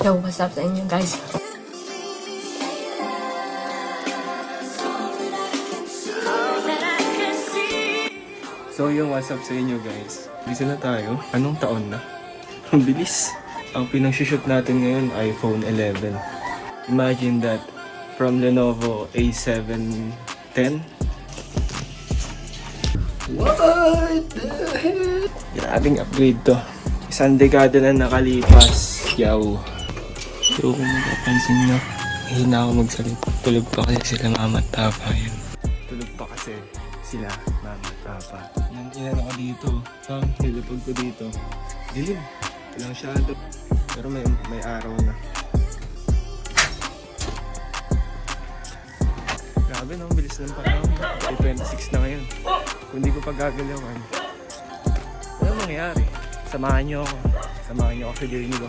Yo, what's up sa inyo guys? So yung what's up sa inyo guys. Bisa na tayo. Anong taon na? Ang bilis. Ang pinag-shoot natin ngayon iPhone 11. Imagine that. From Lenovo A710. What the hell? Grabing upgrade to. Isang dekada na nakalipas. Yaw. So kung napapansin nyo, hina ako magsalita. Tulog pa kasi sila mama at papa yun. Tulog pa kasi sila mama at papa. Nang ilan ako dito, nilipag ko dito. Dilim. Walang shadow. Pero may araw na. Grabe no, bilis ng panahon. Ay 26 na ngayon. Kung di ko pa gagalawan, ano mangyayari? Samahan niyo ako. Samahan niyo ako sa journey ko.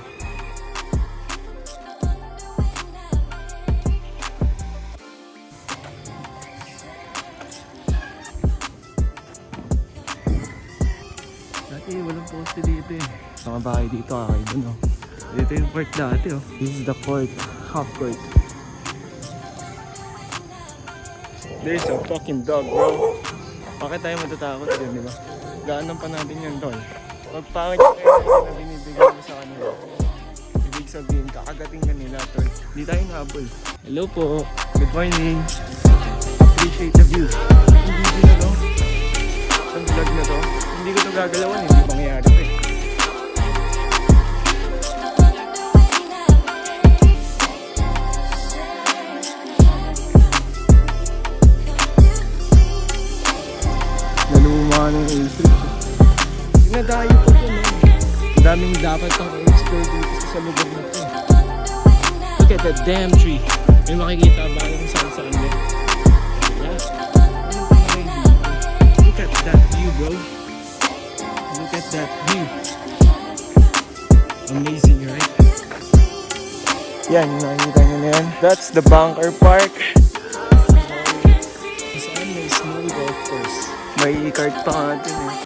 Dati walang poste dito eh. Mga bahay dito kakaiba no. Dito yung court dati oh. This is the court. Half court. There's a fucking dog bro. Bakit tayo matatakot din, di ba? Gaanan pa natin yan, tol. Pag pangit yung energy na binibigay mo sa kanila, ibig sabihin, kakagating ka nila, tol. Hindi tayo nahabol. Hello po. Good morning. Appreciate the view. Hindi din na to. Sa vlog na to. Hindi ko to gagalawan, hindi mangyayari to eh. Ano yung A-Street. Dinadayo ko po no. Ang daming dapat pang explore dito sa lugar na to. Look at that damn tree. May makikita ba kung saan saan din? Yeah. Ano pa na dito? Look at that view bro. Look at that view. Amazing right? Yan, nakikita nyo na yan. That's the Bunker Park. Saan may small golf course. May cart pa nga dun eh.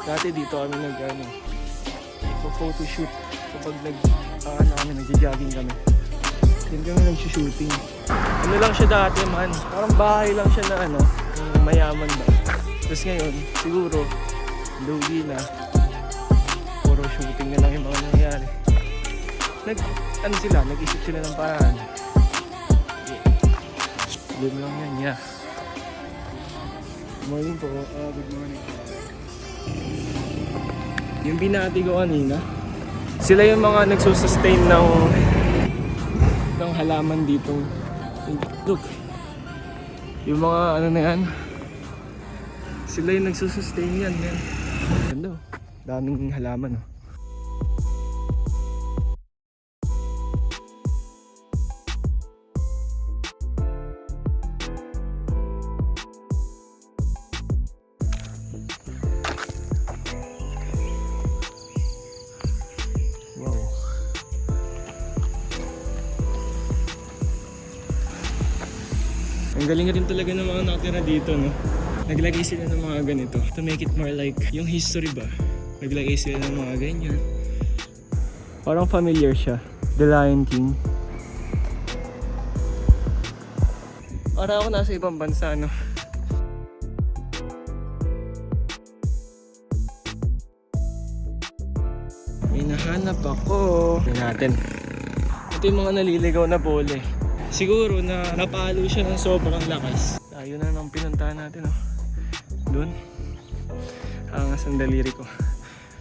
Dati dito kami nag-photoshoot kapag nag-jogging kami. Dito kami nag-shooting. Ano lang siya dati man, parang bahay lang siya na mayaman ba. Tapos ngayon, siguro, lugi na. Puro shooting na lang yung mga nangyayari. Nag-isip sila ng paraan. Good lang yan, yeah. Good morning po. Good morning. Yung binati ko kanina, sila yung mga nagsusustain ng halaman dito. Look. Yung mga na yan. Sila yung nagsusustain yan. Ganda oh. Daming halaman oh. Ang galing rin talaga ng mga nakatira dito, no? Naglagay sila ng mga ganito to make it more like yung history ba? Naglagay sila ng mga ganyan. Parang familiar siya. The Lion King. Para ako nasa ibang bansa, no? May nahanap ako. Tingnan natin. Ito yung mga naliligaw na bole. Siguro na napalo siya ng sobrang lakas. Tayo na nang pinuntahan natin oh. Doon. Angas ang daliri ko.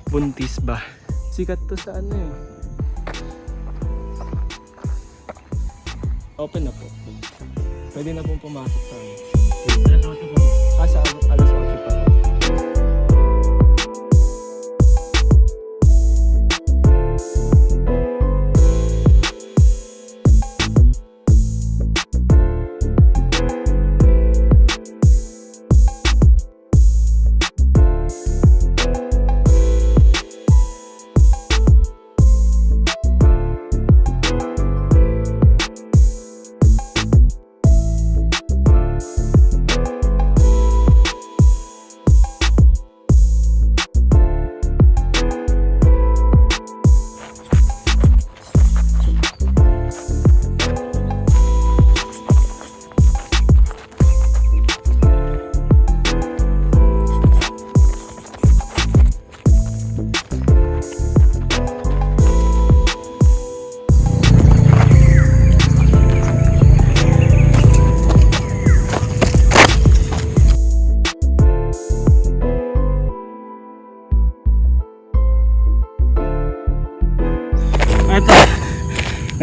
Buntis ba? Sikat to sa yun. Open na po. Pwede na pong pumasok sa amin. Sa alas 8 pa.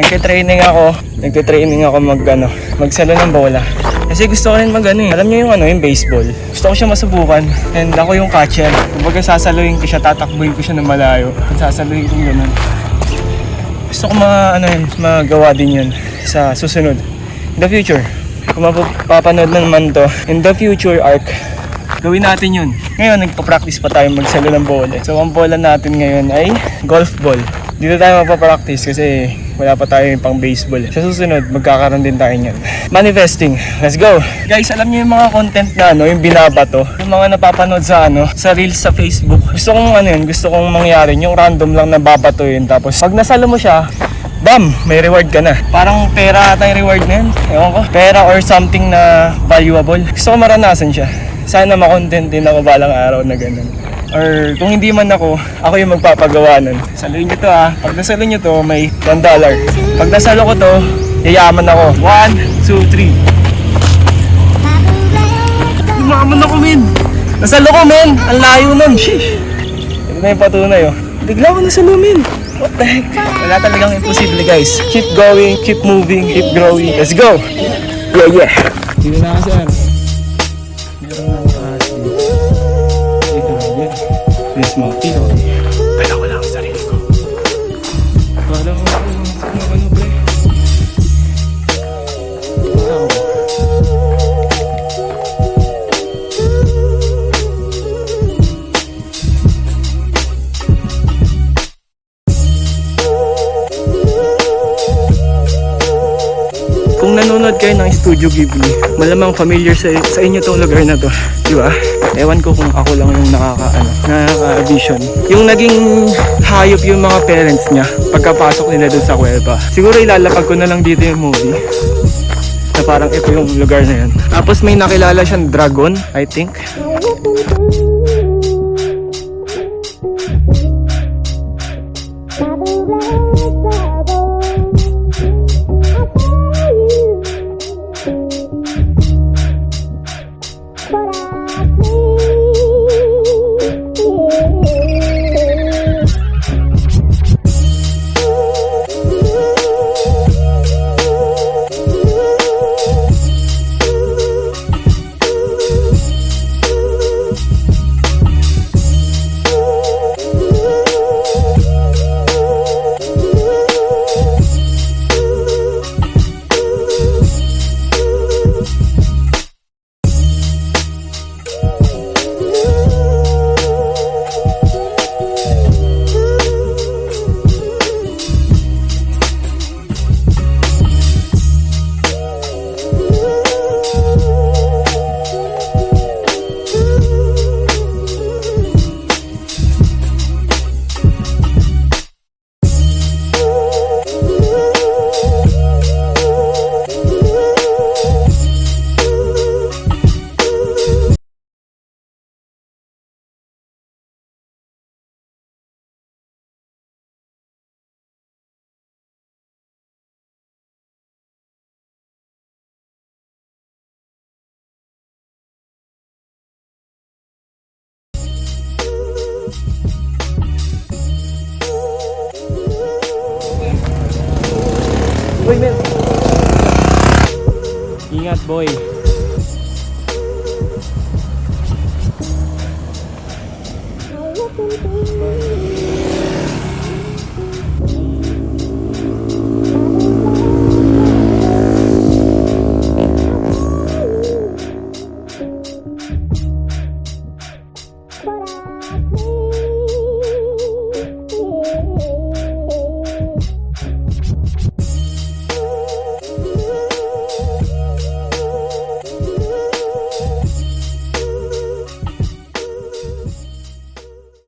Nagte-training ako magsalo ng bola. Kasi gusto ko rin alam niyo yung baseball. Gusto ko siya masubukan. And ako yung catcher. Kumbaga sasaluhin ko siya, tatakbuhin ko siya ng malayo. Sasaluhin ko ganun. Gusto ko magawa din yun sa susunod. In the future. Kung mapapanood naman to, in the future arc, gawin natin yun. Ngayon, nagpa-practice pa tayo magsalo ng bola. So, ang bola natin ngayon ay golf ball. Dito tayo magpa-practice kasi wala pa tayo yung pang baseball. Sa susunod, magkakaroon din tayo niyan. Manifesting. Let's go! Guys, alam niyo yung mga content na yung binabato. Yung mga napapanood sa sa reels sa Facebook. Gusto kong gusto kong mangyari yung random lang na babatuin. Tapos, pag nasalo mo siya, bam! May reward ka na. Parang pera ata yung reward na yun. Ewan ko. Pera or something na valuable. Gusto ko maranasan siya. Sana makontent din ako balang araw na ganun. Or kung hindi man ako yung magpapagawa nun. Saluhin nyo to Pag nasalo nyo to, may $1. Pag nasalo ko to, yayaman ako. 1, 2, 3. Yayaman ako, men! Nasalo ko, men! Ang layo nun! Sheesh! Ito na yung patunay, Bigla ko nasalo, men! What the heck? Wala talagang imposible, guys. Keep going, keep moving, keep growing. Let's go! Yeah! Dito na kasi, meron na taas dito. Dito na yan. Please mga pilo. Dala ko lang ang sarili ko. Wala ko pre. Kung nanonood kayo ng Studio Ghibli, malamang familiar sa inyo tong lugar na to, di ba? Ewan ko kung ako lang yung nakaka-vision. Yung naging hayop yung mga parents niya pagkapasok nila dun sa kuweba. Siguro ilalapag ko na lang dito yung movie. Na parang ito yung lugar na yan. Tapos may nakilala siyang dragon, I think. Boy, men. Ingat, boy.